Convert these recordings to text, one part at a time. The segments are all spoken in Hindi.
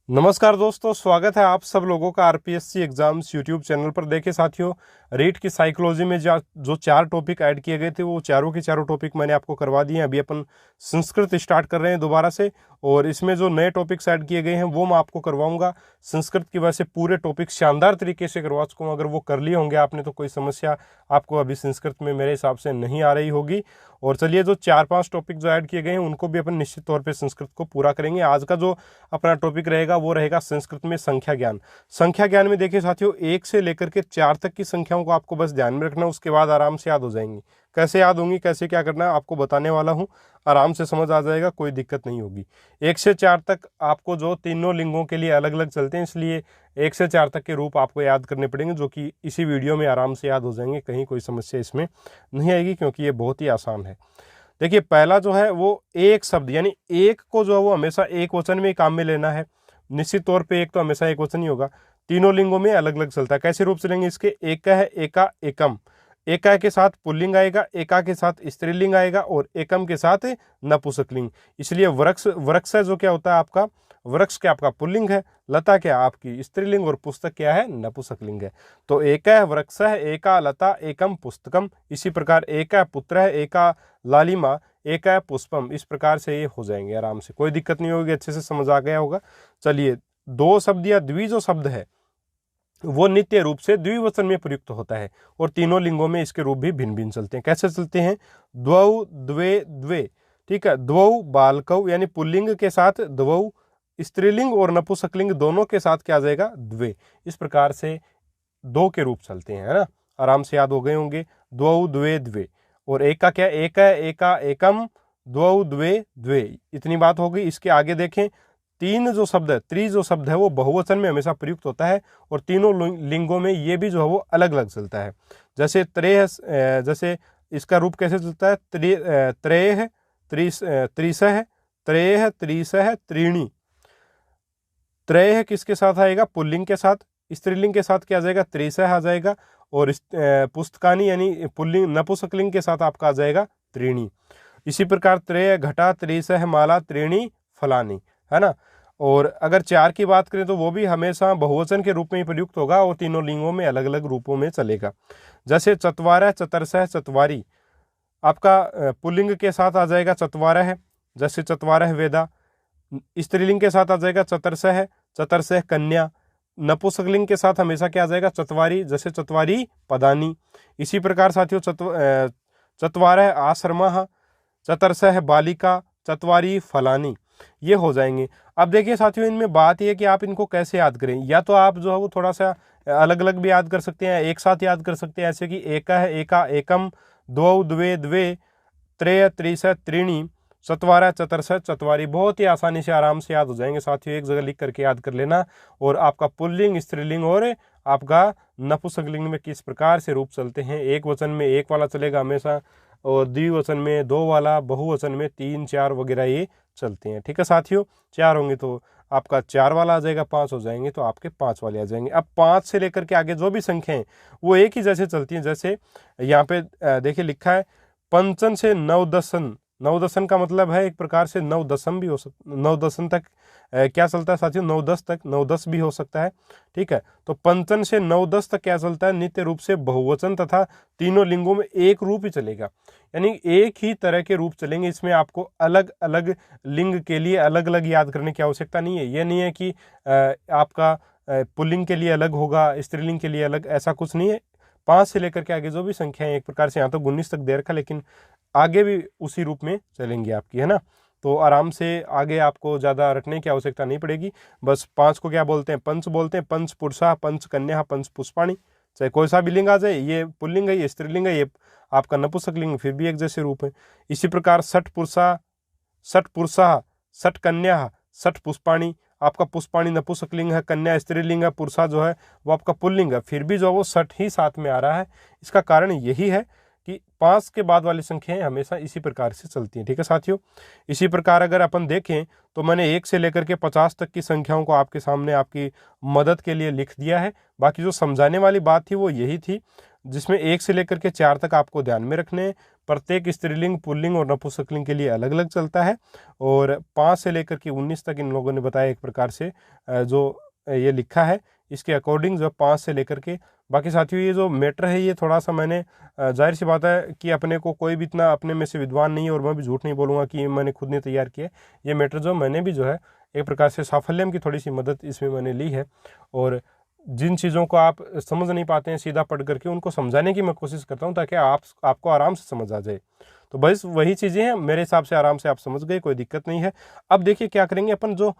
नमस्कार दोस्तों, स्वागत है आप सब लोगों का आरपीएससी एग्जाम्स यूट्यूब चैनल पर। देखे साथियों, रीट की साइकोलॉजी में जो 4 टॉपिक ऐड किए गए थे वो चारों के चारों टॉपिक मैंने आपको करवा दिए हैं। अभी अपन संस्कृत स्टार्ट कर रहे हैं दोबारा से, और इसमें जो नए टॉपिक्स ऐड किए गए हैं वो मैं आपको करवाऊंगा। संस्कृत की वजह से पूरे टॉपिक शानदार तरीके से करवा चुका हूँ। अगर वो कर लिए होंगे आपने तो कोई समस्या आपको अभी संस्कृत में मेरे हिसाब से नहीं आ रही होगी। और चलिए, जो 4-5 टॉपिक जो ऐड किए गए हैं उनको भी अपन निश्चित तौर पर संस्कृत को पूरा करेंगे। आज का जो अपना टॉपिक रहेगा वो रहेगा संस्कृत में संख्या ज्ञान। संख्या ज्ञान में देखिए साथियों, 1 से लेकर के 4 तक की संख्याओं को आपको बस ध्यान में रखना, उसके बाद आराम से याद हो जाएंगी। कैसे याद होंगी, कैसे क्या करना है आपको बताने वाला हूँ, आराम से समझ आ जाएगा, कोई दिक्कत नहीं होगी। 1 से 4 तक आपको जो तीनों लिंगों के लिए अलग अलग चलते हैं, इसलिए 1 से 4 तक के रूप आपको याद करने पड़ेंगे, जो कि इसी वीडियो में आराम से याद हो जाएंगे। कहीं कोई समस्या इसमें नहीं आएगी क्योंकि ये बहुत ही आसान है। देखिए, पहला जो है वो एक शब्द, यानी एक को जो है वो हमेशा एक वचन में ही काम में लेना है। निश्चित तौर पे एक तो हमेशा एक वचन ही होगा। तीनों लिंगों में अलग अलग चलता है। कैसे रूप चलेंगे इसके? एक है एका एकम, एका के साथ पुल्लिंग आएगा, एका के साथ स्त्रीलिंग आएगा, और एकम के साथ नपुंसकलिंग। इसलिए वृक्ष, वृक्ष जो क्या होता है आपका, वृक्ष क्या आपका पुल्लिंग है, लता क्या आपकी स्त्रीलिंग, और पुस्तक क्या है, नपुंसकलिंग है। तो एक है वृक्ष है, एका लता एकम पुस्तकम। इसी प्रकार एक है पुत्र है, एका लालिमा, एक है पुष्पम। इस प्रकार से ये हो जाएंगे आराम से, कोई दिक्कत नहीं होगी, अच्छे से समझ आ गया होगा। चलिए, दो शब्द या द्वि जो शब्द है वो नित्य रूप से द्विवचन में प्रयुक्त होता है, और तीनों लिंगों में इसके रूप भी भिन्न भिन्न चलते हैं। कैसे चलते हैं? द्वौ द्वे द्वे, ठीक है। द्वौ बालकौ, यानी पुल्लिंग के साथ द्वौ, स्त्रीलिंग और नपुंसकलिंग दोनों के साथ क्या आ जाएगा? द्वे। इस प्रकार से दो के रूप चलते हैं, है ना। आराम से याद हो गए होंगे। द्वौ द्वे द्वे। और एक का क्या? एक है एका एकम द्वौ द्वे द्वे। इतनी बात हो गई। इसके आगे देखें, तीन जो शब्द है, त्रि जो शब्द है वो बहुवचन में हमेशा प्रयुक्त होता है, और तीनों लिंगों में ये भी जो है वो अलग अलग चलता है। जैसे त्रेह, जैसे इसका रूप कैसे चलता है? त्रेह त्रिसह, त्रेह त्रिसह त्रीणी। त्रेह किसके साथ आएगा? पुल्लिंग के साथ। स्त्रीलिंग के साथ क्या आ जाएगा? त्रिसह आ जाएगा। और पुस्तकानी यानी पुल्लिंग नपुंसकलिंग के साथ आपका आ जाएगा त्रीणी। इसी प्रकार त्रेय घटा त्रिसह माला त्रीणी फलानी, है ना। और अगर 4 की बात करें तो वो भी हमेशा बहुवचन के रूप में ही प्रयुक्त होगा, और तीनों लिंगों में अलग अलग रूपों में चलेगा। जैसे चत्वारह चतुर्सह चत्वारी, आपका पुल्लिंग के साथ आ जाएगा चत्वारह, जैसे चत्वारह वेदा। स्त्रीलिंग के साथ आ जाएगा चतुर्सह, चतुर्सह कन्या। नपुंसकलिंग के साथ हमेशा क्या आ जाएगा? चत्वारी, जैसे चत्वारी पदानी। इसी प्रकार साथियों चत्वारह आश्रमः, चतुर्सह बालिका, चत्वारी फलानी, ये हो जाएंगे। अब देखिए साथियों, इनमें बात यह है कि आप इनको कैसे याद करें। या तो आप जो है वो थोड़ा सा अलग अलग भी याद कर सकते हैं, एक साथ याद कर सकते हैं। ऐसे कि एका है एका एकम, द्वौ द्वे द्वे, त्रेय त्रिसह त्रीणी, चत्वारह चतुर्सह चत्वारी। बहुत ही आसानी से आराम से याद हो जाएंगे साथियों। एक जगह लिख करके याद कर लेना। और आपका पुल्लिंग, स्त्रीलिंग और आपका नपुंसकलिंग में किस प्रकार से रूप चलते हैं। एक वचन में एक वाला चलेगा हमेशा, और द्विवचन में 2 वाला, बहुवचन में 3 4 वगैरह ये चलते हैं। ठीक है साथियों, 4 होंगे तो आपका 4 वाला आ जाएगा, 5 हो जाएंगे तो आपके 5 वाले आ जाएंगे। अब 5 से लेकर के आगे जो भी संख्या है वो एक ही जैसे चलती हैं। जैसे यहाँ पे देखिए लिखा है पंचन से नवदशन। नवदशन का मतलब है एक प्रकार से 9 दशम भी हो सकता, 9 दशम तक क्या चलता है साथियों? 9 10 तक, 9 10 भी हो सकता है। ठीक है, तो पंचन से 9 10 तक क्या चलता है? नित्य रूप से बहुवचन तथा तीनों लिंगों में एक रूप ही चलेगा, यानी एक ही तरह के रूप चलेंगे। इसमें आपको अलग अलग लिंग के लिए अलग अलग याद करने की आवश्यकता नहीं है। यह नहीं है कि आपका पुल्लिंग के लिए अलग होगा, स्त्रीलिंग के लिए अलग, ऐसा कुछ नहीं है। 5 से लेकर के आगे जो भी संख्या है, एक प्रकार से यहाँ तो 19 तक दे रखा, लेकिन आगे भी उसी रूप में चलेंगी आपकी, है ना। तो आराम से आगे आपको ज़्यादा रटने की आवश्यकता नहीं पड़ेगी। बस 5 को क्या बोलते हैं? पंच बोलते हैं। पंच पुरुषा, पंच कन्या, पंच पुष्पाणी। चाहे कोई सा भी लिंग आ जाए, ये पुल्लिंग है, ये स्त्रीलिंग है, ये आपका नपुंसकलिंग, फिर भी एक जैसे रूप है। इसी प्रकार सठ पुरुषा, सठ कन्या, सठ पुष्पाणी। आपका पुष्पाणी नपुंसकलिंग है, कन्या स्त्रीलिंग है, पुरुषा जो है वो आपका पुल्लिंग है, फिर भी जो वो सठ ही साथ में आ रहा है। इसका कारण यही है कि 5 के बाद वाली संख्याएं हमेशा इसी प्रकार से चलती हैं। ठीक है साथियों, इसी प्रकार अगर अपन देखें तो मैंने 1 से लेकर के 50 तक की संख्याओं को आपके सामने आपकी मदद के लिए लिख दिया है। बाकी जो समझाने वाली बात थी वो यही थी, जिसमें 1 से लेकर के 4 तक आपको ध्यान में रखने हैं। प्रत्येक स्त्रीलिंग, पुल्लिंग और नपुंसकलिंग के लिए अलग अलग चलता है। और 5 से लेकर के 19 तक इन लोगों ने बताया एक प्रकार से जो ये लिखा है इसके अकॉर्डिंग, जो 5 से लेकर के। बाकी साथियों ये जो मैटर है ये थोड़ा सा मैंने जाहिर सी बात है कि अपने को कोई भी इतना अपने में से विद्वान नहीं है, और मैं भी झूठ नहीं बोलूँगा कि मैंने खुद ने तैयार किया। ये मैटर जो मैंने भी जो है एक प्रकार से साफल्यम की थोड़ी सी मदद इसमें मैंने ली है, और जिन चीज़ों को आप समझ नहीं पाते हैं सीधा पढ़ करके उनको समझाने की मैं कोशिश करता हूँ ताकि आपको आराम से समझ आ जाए। तो बस वही चीज़ें हैं, मेरे हिसाब से आराम से आप समझ गए, कोई दिक्कत नहीं है। अब देखिए क्या करेंगे अपन, जो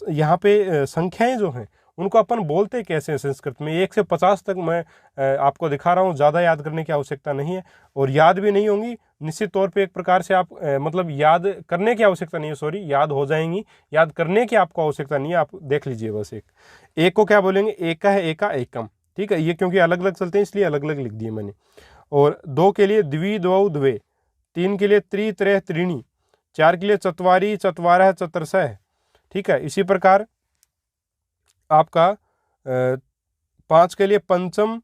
यहाँ पे संख्याएं जो हैं उनको अपन बोलते कैसे हैं संस्कृत में। 1 से 50 तक मैं आपको दिखा रहा हूँ, ज़्यादा याद करने की आवश्यकता नहीं है, और याद भी नहीं होंगी निश्चित तौर पे। एक प्रकार से आप मतलब याद करने की आवश्यकता नहीं है, सॉरी, याद हो जाएंगी, याद करने की आपको आवश्यकता नहीं है। आप देख लीजिए बस। एक को क्या बोलेंगे, एका है, एका एकम, ठीक है। ये क्योंकि अलग अलग चलते हैं इसलिए अलग अलग लिख दिए मैंने। और 2 के लिए द्वि, द्वौ, द्वे। 3 के लिए त्रि, त्रय, त्रीणी। 4 के लिए चत्वारी, चत्वारः, चतुर्षः, ठीक है। इसी प्रकार आपका 5 के लिए पंचम,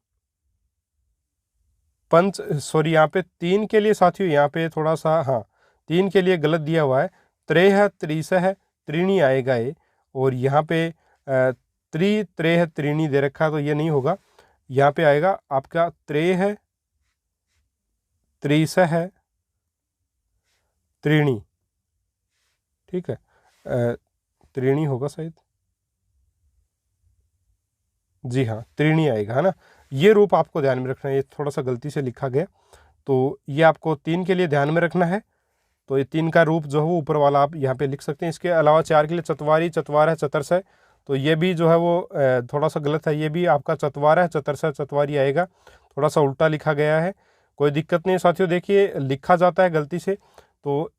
पंच, सॉरी यहाँ पे 3 के लिए साथियों यहाँ पे थोड़ा सा, हाँ 3 के लिए गलत दिया हुआ है, त्रेह, त्रिसह, त्रीणी आएगा ये। और यहाँ पे त्रि, त्रेह, त्रीणी दे रखा है तो ये नहीं होगा, यहाँ पे आएगा आपका त्रेह, त्रिसह, त्रीणी, ठीक है। त्रीणी होगा शायद, जी हाँ त्रीणी आएगा, है ना। ये रूप आपको ध्यान में रखना है, ये थोड़ा सा गलती से लिखा गया, तो ये आपको 3 के लिए ध्यान में रखना है। तो ये 3 का रूप जो है वो ऊपर वाला आप यहाँ पे लिख सकते हैं। इसके अलावा 4 के लिए चत्वारी, चत्वारः, चतुर्षः, तो ये भी जो है वो थोड़ा सा गलत है, ये भी आपका चत्वारः, चतुर्षः, चत्वारी आएगा, थोड़ा सा उल्टा लिखा गया है। कोई दिक्कत नहीं साथियों, देखिए लिखा जाता है गलती से, तो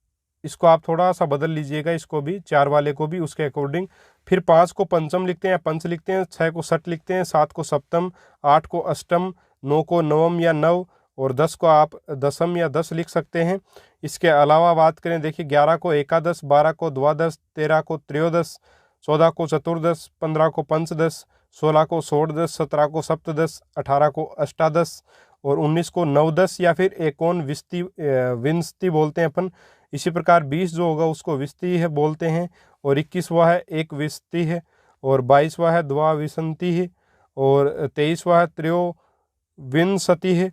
इसको आप थोड़ा सा बदल लीजिएगा, इसको भी 4 वाले को भी उसके अकॉर्डिंग। फिर 5 को पंचम लिखते हैं या पंच लिखते हैं, 6 को षट लिखते हैं, 7 को सप्तम, 8 को अष्टम, 9 को नवम या नव, और 10 को आप दशम या 10 लिख सकते हैं। इसके अलावा बात करें, देखिए 11 को एकादश, 12 को द्वादश, 13 को त्रयोदश, 14 को चतुर्दश, 15 को पंचदश, 16 को षोडश, 17 को सप्तदश, 18 को अष्टादश, और 19 को नवदश या फिर एकोन विंशति बोलते हैं अपन। इसी प्रकार 20 जो होगा उसको विंशति है बोलते हैं, और 21वां है एक विंशति है, और 22वां है द्वाविंशति है, और 23वां है त्रयोविंशति है,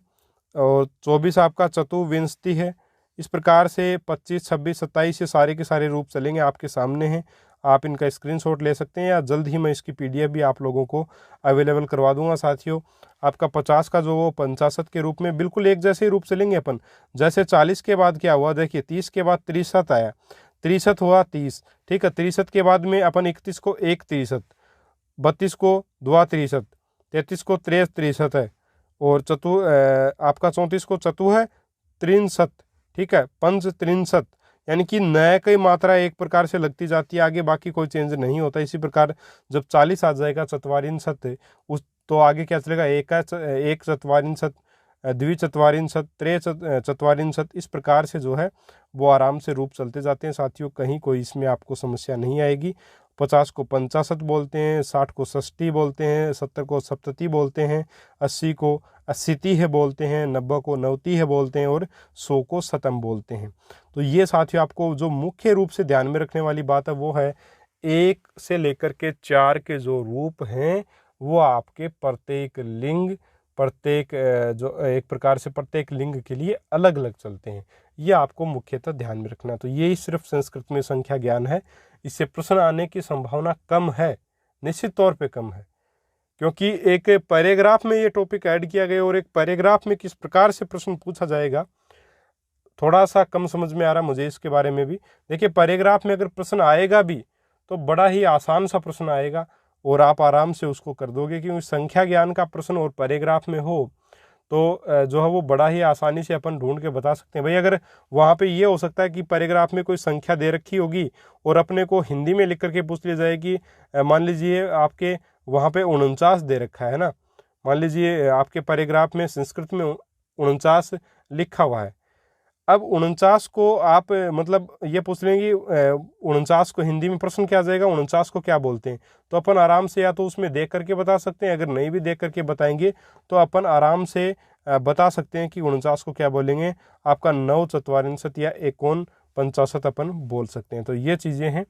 और 24 आपका चतुर्विंशति है। इस प्रकार से 25, 26, 27 ये सारे के सारे रूप चलेंगे, आपके सामने हैं। आप इनका स्क्रीनशॉट ले सकते हैं, या जल्द ही मैं इसकी PDF भी आप लोगों को अवेलेबल करवा दूंगा साथियों। आपका 50 का जो वो 65 के रूप में बिल्कुल एक जैसे ही रूप चलेंगे अपन। जैसे 40 के बाद क्या हुआ, देखिए 30 के बाद 63 आया, 63 हुआ 30, ठीक है। 63 के बाद में अपन 31 को एक 63, 32 को द्वा 63, 33 को त्रेस 63 है, और आपका 34 को चतु है 63, ठीक है। पंच 63, यानी कि नया की मात्रा एक प्रकार से लगती जाती है, आगे बाकी कोई चेंज नहीं होता। इसी प्रकार जब 40 आ जाएगा चत्वारिंशत्, उस तो आगे क्या चलेगा, एक चत्वारिंशत्, द्विचत्वारिंशत्, चत्वारिंशत्, इस प्रकार से जो है वो आराम से रूप चलते जाते हैं साथियों। कहीं कोई इसमें आपको समस्या नहीं आएगी। 50 को 65 बोलते हैं, 60 को षष्ठी बोलते हैं, 70 को सप्तति बोलते हैं, 80 को अशीति है बोलते हैं, 90 को नवति है बोलते हैं, और 100 को शतम बोलते हैं। तो ये साथियों आपको जो मुख्य रूप से ध्यान में रखने वाली बात है वो है 1 से लेकर के 4 के जो रूप हैं वो आपके प्रत्येक लिंग, प्रत्येक जो एक प्रकार से प्रत्येक लिंग के लिए अलग अलग चलते हैं। ये आपको मुख्यतः ध्यान में रखना। तो यही सिर्फ संस्कृत में संख्या ज्ञान है। इससे प्रश्न आने की संभावना कम है, निश्चित तौर पे कम है, क्योंकि एक पैराग्राफ में ये टॉपिक ऐड किया गया, और एक पैराग्राफ में किस प्रकार से प्रश्न पूछा जाएगा थोड़ा सा कम समझ में आ रहा मुझे इसके बारे में भी। देखिए पैराग्राफ में अगर प्रश्न आएगा भी तो बड़ा ही आसान सा प्रश्न आएगा, और आप आराम से उसको कर दोगे, क्योंकि संख्या ज्ञान का प्रश्न और पैराग्राफ में हो तो जो है वो बड़ा ही आसानी से अपन ढूंढ के बता सकते हैं। भाई अगर वहाँ पे ये हो सकता है कि पैराग्राफ में कोई संख्या दे रखी होगी और अपने को हिंदी में लिख करके पूछ लिया जाए कि मान लीजिए आपके वहाँ पे 49 दे रखा है ना, मान लीजिए आपके पैराग्राफ में संस्कृत में 49 लिखा हुआ है। अब 49 को आप मतलब ये पूछ लेंगे 49 को हिंदी में प्रश्न क्या आ जाएगा, 49 को क्या बोलते हैं, तो अपन आराम से या तो उसमें देख करके बता सकते हैं, अगर नहीं भी देख करके बताएंगे तो अपन आराम से बता सकते हैं कि 49 को क्या बोलेंगे, आपका 9 या 49 अपन बोल सकते हैं। तो ये चीज़ें हैं,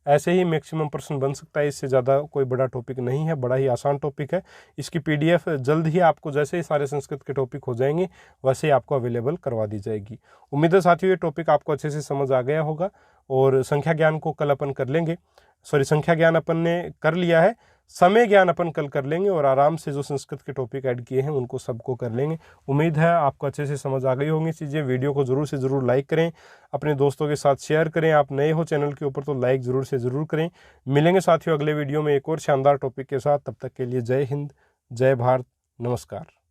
ऐसे ही मैक्सिमम प्रश्न बन सकता है, इससे ज़्यादा कोई बड़ा टॉपिक नहीं है, बड़ा ही आसान टॉपिक है। इसकी PDF जल्द ही आपको, जैसे ही सारे संस्कृत के टॉपिक हो जाएंगे वैसे ही आपको अवेलेबल करवा दी जाएगी। उम्मीद है साथियों ये टॉपिक आपको अच्छे से समझ आ गया होगा। और संख्या ज्ञान को कल अपन कर लेंगे, संख्या ज्ञान अपन ने कर लिया है, समय ज्ञान अपन कल कर लेंगे और आराम से जो संस्कृत के टॉपिक ऐड किए हैं उनको सबको कर लेंगे। उम्मीद है आपको अच्छे से समझ आ गई होंगी चीज़ें। वीडियो को ज़रूर से ज़रूर लाइक करें, अपने दोस्तों के साथ शेयर करें। आप नए हो चैनल के ऊपर तो लाइक ज़रूर से ज़रूर करें। मिलेंगे साथियों अगले वीडियो में एक और शानदार टॉपिक के साथ। तब तक के लिए जय हिंद, जय भारत, नमस्कार।